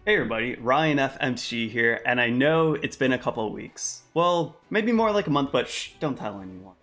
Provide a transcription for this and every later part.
Hey everybody, Ryan FMG here, and I know it's been a couple of weeks. Well, maybe more like a month, but shh, don't tell anyone.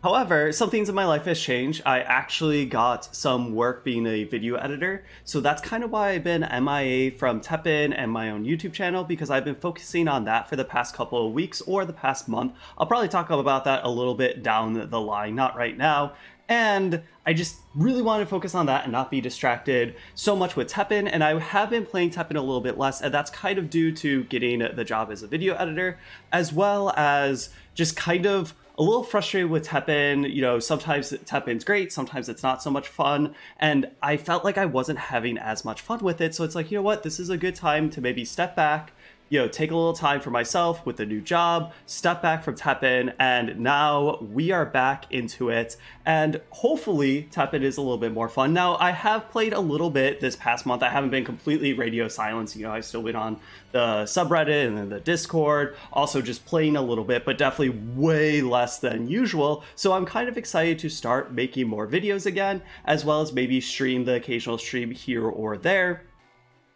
However, some things in my life has changed. I actually got some work being a video editor, so that's kind of why I've been MIA from Teppen and my own YouTube channel, because I've been focusing on that for the past couple of weeks or the past month. I'll probably talk about that a little bit down the line, not right now. And I just really want to focus on that and not be distracted so much with Teppen, and I have been playing Teppen a little bit less, and that's kind of due to getting the job as a video editor, as well as just kind of a little frustrated with Teppen. You know, sometimes Teppen's great, sometimes it's not so much fun, and I felt like I wasn't having as much fun with it, so it's like, you know what, this is a good time to maybe step back, you know, take a little time for myself with the new job, step back from Teppen, and now we are back into it, and hopefully Teppen is a little bit more fun. Now, I have played a little bit this past month. I haven't been completely radio silent, you know, I've still been on the subreddit and then the Discord, also just playing a little bit, but definitely way less than usual, so I'm kind of excited to start making more videos again, as well as maybe stream the occasional stream here or there,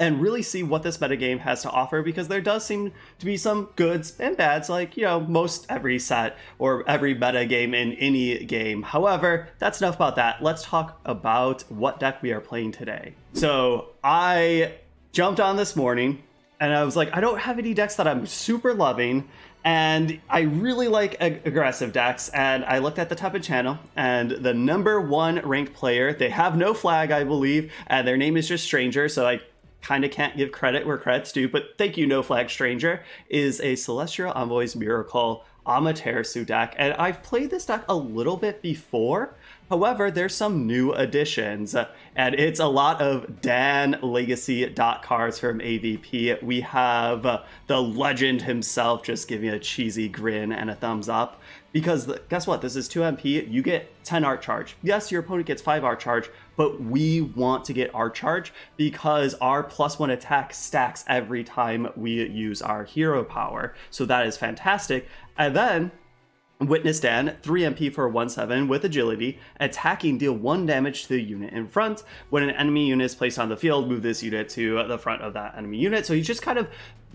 and really see what this metagame has to offer, because there does seem to be some goods and bads, like, you know, most every set or every metagame in any game. However, that's enough about that. Let's talk about what deck we are playing today. So I jumped on this morning and I was like, I don't have any decks that I'm super loving, and I really like aggressive decks, and I looked at the Teppen channel, and the #1 ranked player, they have no flag, I believe, and their name is just Stranger, so I kind of can't give credit where credit's due, but thank you, No Flag Stranger, is a Celestial Envoy's Miracle Amaterasu deck, and I've played this deck a little bit before. However, there's some new additions, and it's a lot of Dan Legacy dot cards from AVP. We have the legend himself just giving a cheesy grin and a thumbs up, because guess what? This is 2 MP, you get 10 art charge. Yes, your opponent gets 5 art charge, but we want to get art charge because our +1 attack stacks every time we use our hero power. So that is fantastic. And then Witness Dan, 3 MP for 1/7 with agility, attacking, deal 1 damage to the unit in front. When an enemy unit is placed on the field, move this unit to the front of that enemy unit. So he's just kind of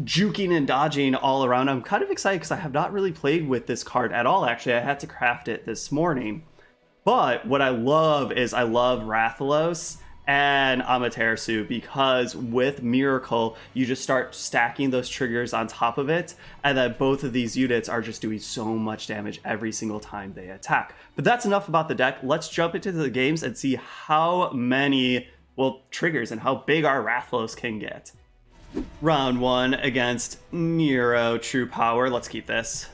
juking and dodging all around. I'm kind of excited because I have not really played with this card at all, actually. I had to craft it this morning. But what I love is I love Rathalos and Amaterasu, because with Miracle you just start stacking those triggers on top of it, and then both of these units are just doing so much damage every single time they attack. But that's enough about the deck. Let's jump into the games and see how many, well, triggers and how big our Rathalos can get. Round 1 against Nero True Power. Let's keep this.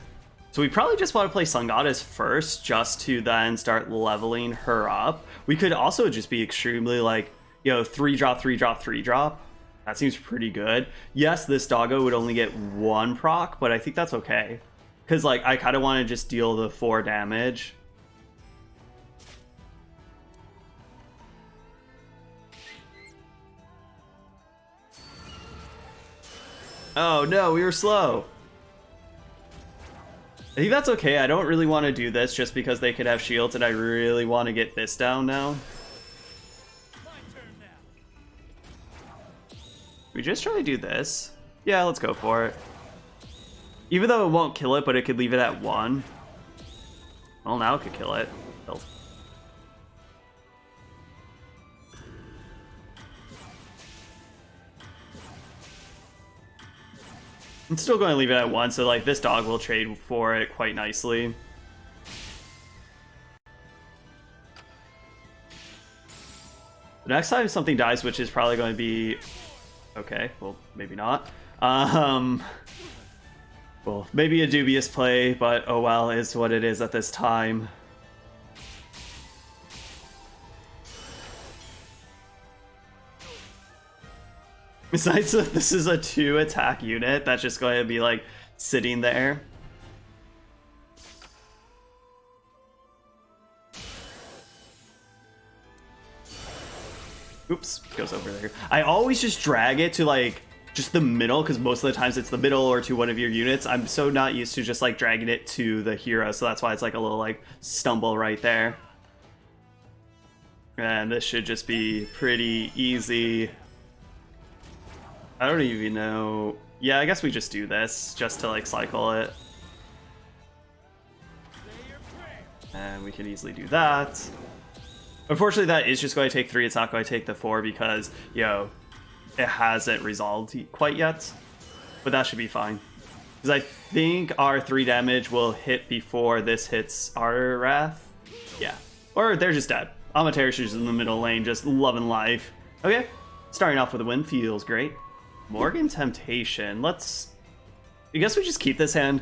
So we probably just want to play Sun Goddess first, just to then start leveling her up. We could also just be extremely, like, you know, 3-drop, 3-drop, 3-drop. That seems pretty good. Yes, this doggo would only get 1 proc, but I think that's okay. Because, like, I kind of want to just deal the 4 damage. Oh no, we were slow. I think that's okay. I don't really want to do this just because they could have shields, and I really want to get this down now. We just try to do this. Yeah, let's go for it. Even though it won't kill it, but it could leave it at 1. Well, now it could kill it. I'm still going to leave it at 1, so like this dog will trade for it quite nicely. The next time something dies, which is probably going to be... okay, well, maybe not. Well, maybe a dubious play, but oh well, is what it is at this time. Besides, this is a 2 attack unit that's just going to be like sitting there. Oops, goes over there. I always just drag it to like just the middle, because most of the times it's the middle or to one of your units. I'm so not used to just like dragging it to the hero, so that's why it's like a little like stumble right there. And this should just be pretty easy. I don't even know. Yeah, I guess we just do this just to like cycle it. And we can easily do that. Unfortunately, that is just going to take 3. It's not going to take the 4 because, yo, it hasn't resolved quite yet. But that should be fine. Because I think our 3 damage will hit before this hits our Wrath. Yeah. Or they're just dead. Amaterasu's in the middle lane, just loving life. Okay. Starting off with a win feels great. Morgan Temptation. Let's... I guess we just keep this hand.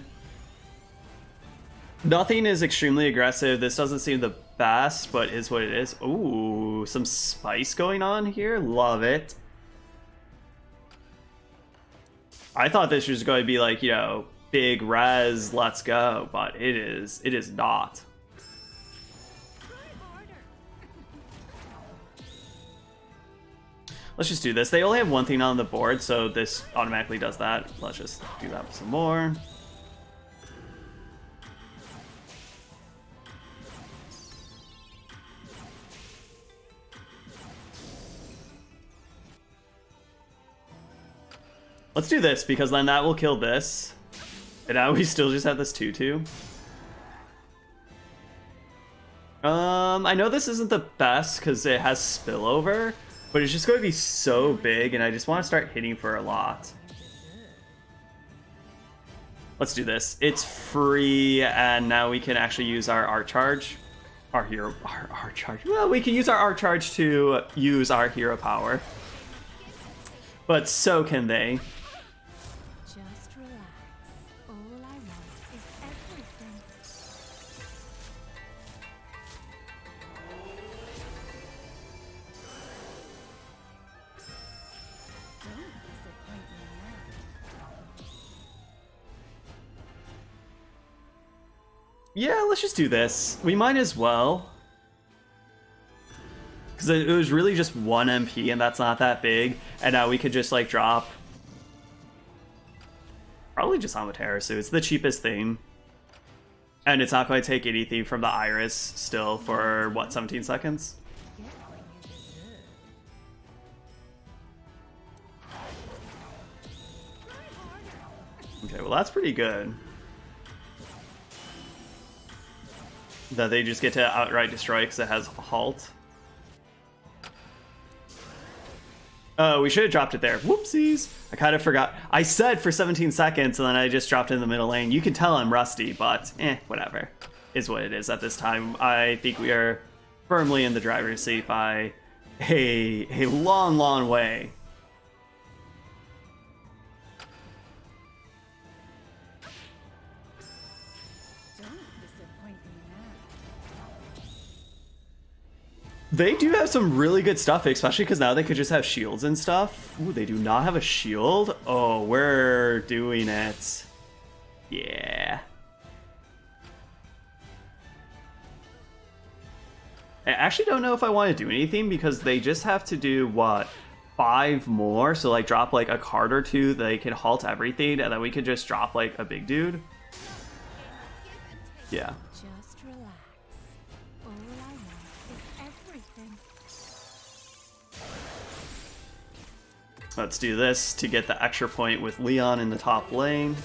Nothing is extremely aggressive. This doesn't seem the best, but is what it is. Ooh, some spice going on here. Love it. I thought this was going to be like, you know, big res, let's go, but it is not. Let's just do this. They only have one thing on the board, so this automatically does that. Let's just do that with some more. Let's do this, because then that will kill this. And now we still just have this 2-2. I know this isn't the best, because it has spillover, but it's just going to be so big, and I just want to start hitting for a lot. Let's do this. It's free, and now we can actually use our art charge. Our art charge. Well, we can use our art charge to use our hero power. But so can they. Just relax. All I want is everything. Don't disappoint me now. Yeah, let's just do this. We might as well. Because it was really just 1 MP, and that's not that big. And now we could just, like, drop... Probably just Amaterasu. It's the cheapest thing. And it's not going to take anything from the Iris still for, what, 17 seconds? Get what you deserve. Okay, well, that's pretty good. That they just get to outright destroy because it has halt. Oh, we should have dropped it there. Whoopsies. I kind of forgot. I said for 17 seconds, and then I just dropped it in the middle lane. You can tell I'm rusty, but whatever. Is what it is at this time. I think we are firmly in the driver's seat by a long, long way. Don't disappoint me now. They do have some really good stuff, especially because now they could just have shields and stuff. Ooh, they do not have a shield? Oh, we're doing it. Yeah. I actually don't know if I want to do anything because they just have to do, what, 5 more? So, like, drop, like, a card or 2, they can halt everything, and then we could just drop, like, a big dude. Yeah. Just relax. All I want is everything. Let's do this to get the extra point with Leon in the top lane.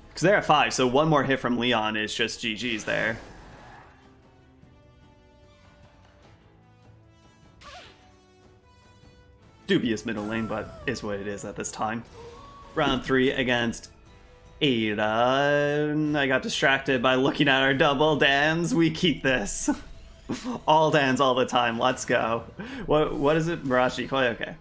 Because they're at 5, so 1 more hit from Leon is just GG's there. Dubious middle lane, but is what it is at this time. Round 3 against Ada. I got distracted by looking at our double Dans. We keep this. All Dans all the time. Let's go. What is it? Mirage Decoy? Okay.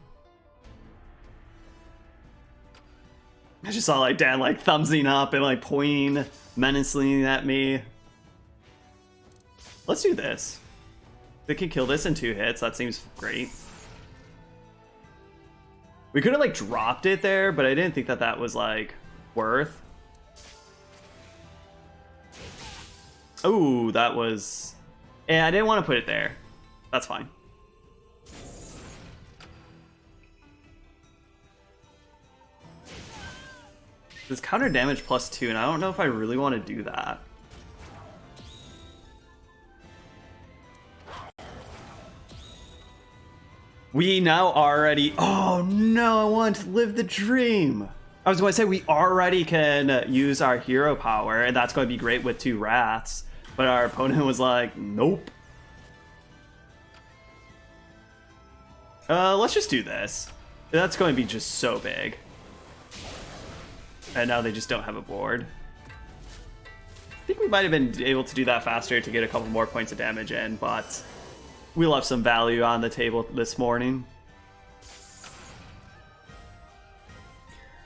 I just saw like Dan like thumbsing up and like pointing menacingly at me. Let's do this. They can kill this in 2 hits. That seems great. We could have like dropped it there, but I didn't think that that was like worth. Oh, that was... Yeah, I didn't want to put it there. That's fine. This counter damage +2, and I don't know if I really want to do that. We now already... Oh no, I want to live the dream. I was going to say we already can use our hero power, and that's going to be great with 2 Wraths. But our opponent was like, nope. Let's just do this. That's going to be just so big. And now they just don't have a board. I think we might have been able to do that faster to get a couple more points of damage in, but we left some value on the table this morning.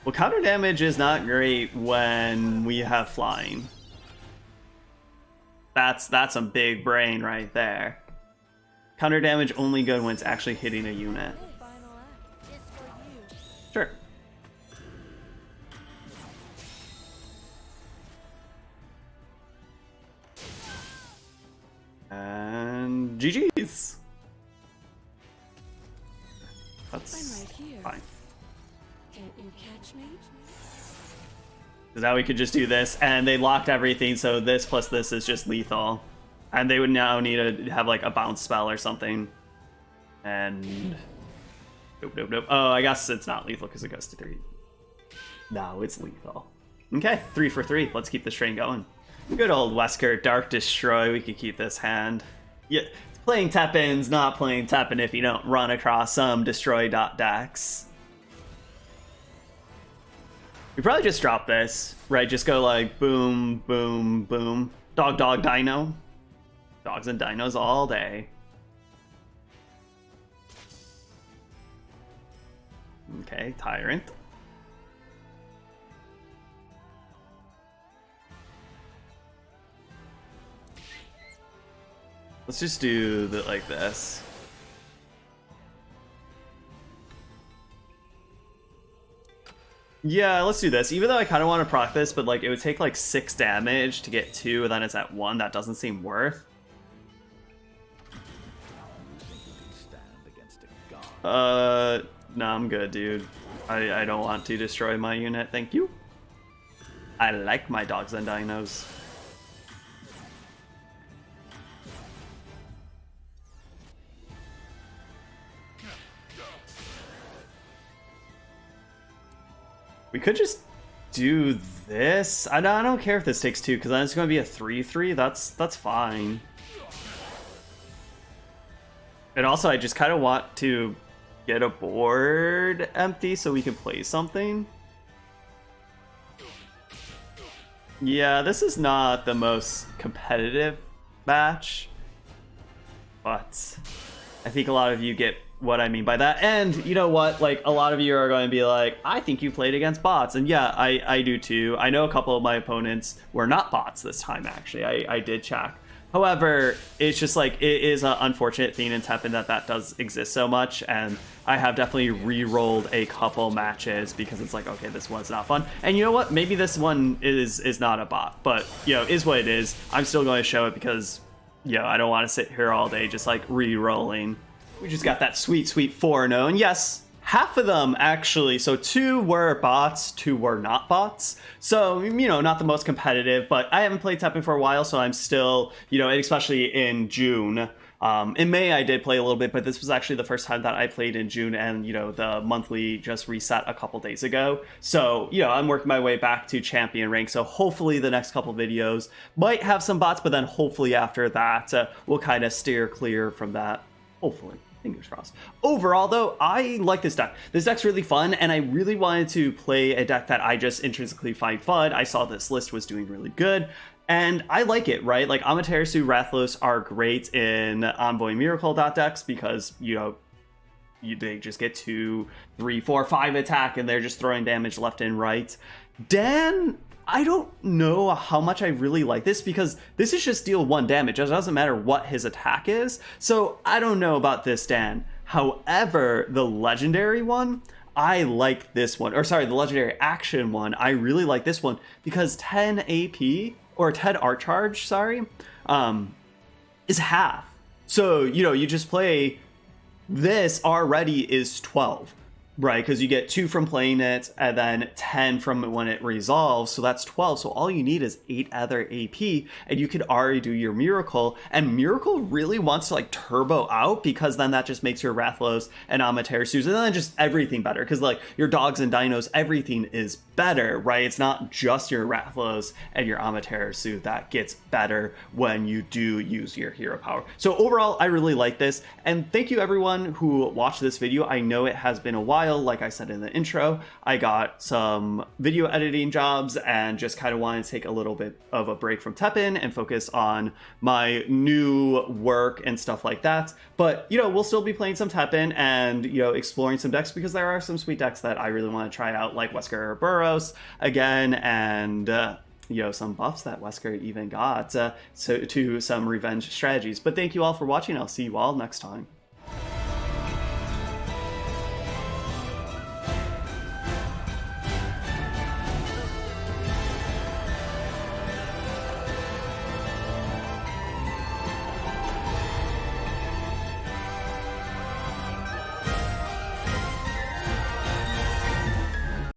Well, counter damage is not great when we have flying. That's some big brain right there. Counter damage only good when it's actually hitting a unit. Sure. And GG's. That's I'm right here. fine. Can't you catch me? Now we could just do this, and they locked everything, so this plus this is just lethal. And they would now need to have like a bounce spell or something. And nope, nope, nope. Oh, I guess it's not lethal because it goes to 3. No, it's lethal. Okay, 3 for 3. Let's keep this train going. Good old Wesker, Dark Destroy. We could keep this hand. Yeah, playing Teppen's not playing Teppen if you don't run across some destroy.decks. We probably just drop this, right? Just go like boom, boom, boom. Dog, dog, dino. Dogs and dinos all day. Okay, Tyrant. Let's just do it like this. Yeah, let's do this. Even though I kind of want to proc this, but like it would take like 6 damage to get 2, and then it's at 1. That doesn't seem worth. No, I'm good, dude. I don't want to destroy my unit, thank you. I like my dogs and dinos. We could just do this. I don't care if this takes 2, because then it's going to be a 3/3. That's fine. And also, I just kind of want to get a board empty so we can play something. Yeah, this is not the most competitive match, but I think a lot of you get what I mean by that. And you know what? Like, a lot of you are going to be like, I think you played against bots. And yeah, I do too. I know a couple of my opponents were not bots this time, actually. I did check. However, it's just like, it is an unfortunate thing in Teppen that does exist so much, and I have definitely re-rolled a couple matches because it's like, okay, this one's not fun. And you know what? Maybe this one is not a bot, but, you know, is what it is. I'm still going to show it because, you know, I don't want to sit here all day just like re-rolling. We just got that sweet, sweet 4-0, and yes, half of them actually, so 2 were bots, 2 were not bots. So, you know, not the most competitive, but I haven't played Teppen for a while, so I'm still, you know, especially in June. In May, I did play a little bit, but this was actually the first time that I played in June, and, you know, the monthly just reset a couple days ago. So, you know, I'm working my way back to champion rank, so hopefully the next couple videos might have some bots, but then hopefully after that, we'll kind of steer clear from that. Hopefully. Fingers crossed. Overall, though, I like this deck. This deck's really fun, and I really wanted to play a deck that I just intrinsically find fun. I saw this list was doing really good, and I like it, right? Like, Amaterasu, Rathalos are great in Envoy Miracle decks because, you know, they just get 2, 3, 4, 5 attack, and they're just throwing damage left and right. Dan, I don't know how much I really like this because this is just deal 1 damage. It doesn't matter what his attack is. So I don't know about this, Dan. However, the legendary one, I like this one. Or sorry, the legendary action one, I really like this one because 10 AP, or 10 art charge, sorry, is half. So, you know, you just play this already is 12. Right, because you get 2 from playing it, and then 10 from when it resolves, so that's 12. So all you need is 8 other AP, and you could already do your Miracle. And Miracle really wants to like turbo out, because then that just makes your Rathlos and Amaterasus, and then just everything better. Because like your dogs and dinos, everything is better, right? It's not just your Rathlos and your Amaterasu that gets better when you do use your hero power. So overall, I really like this, and thank you everyone who watched this video. I know it has been a while. Like I said in the intro, I got some video editing jobs and just kind of wanted to take a little bit of a break from Teppen and focus on my new work and stuff like that. But, you know, we'll still be playing some Teppen and, you know, exploring some decks, because there are some sweet decks that I really want to try out, like Wesker Burrows again, and you know, some buffs that Wesker even got to some revenge strategies. But thank you all for watching. I'll see you all next time.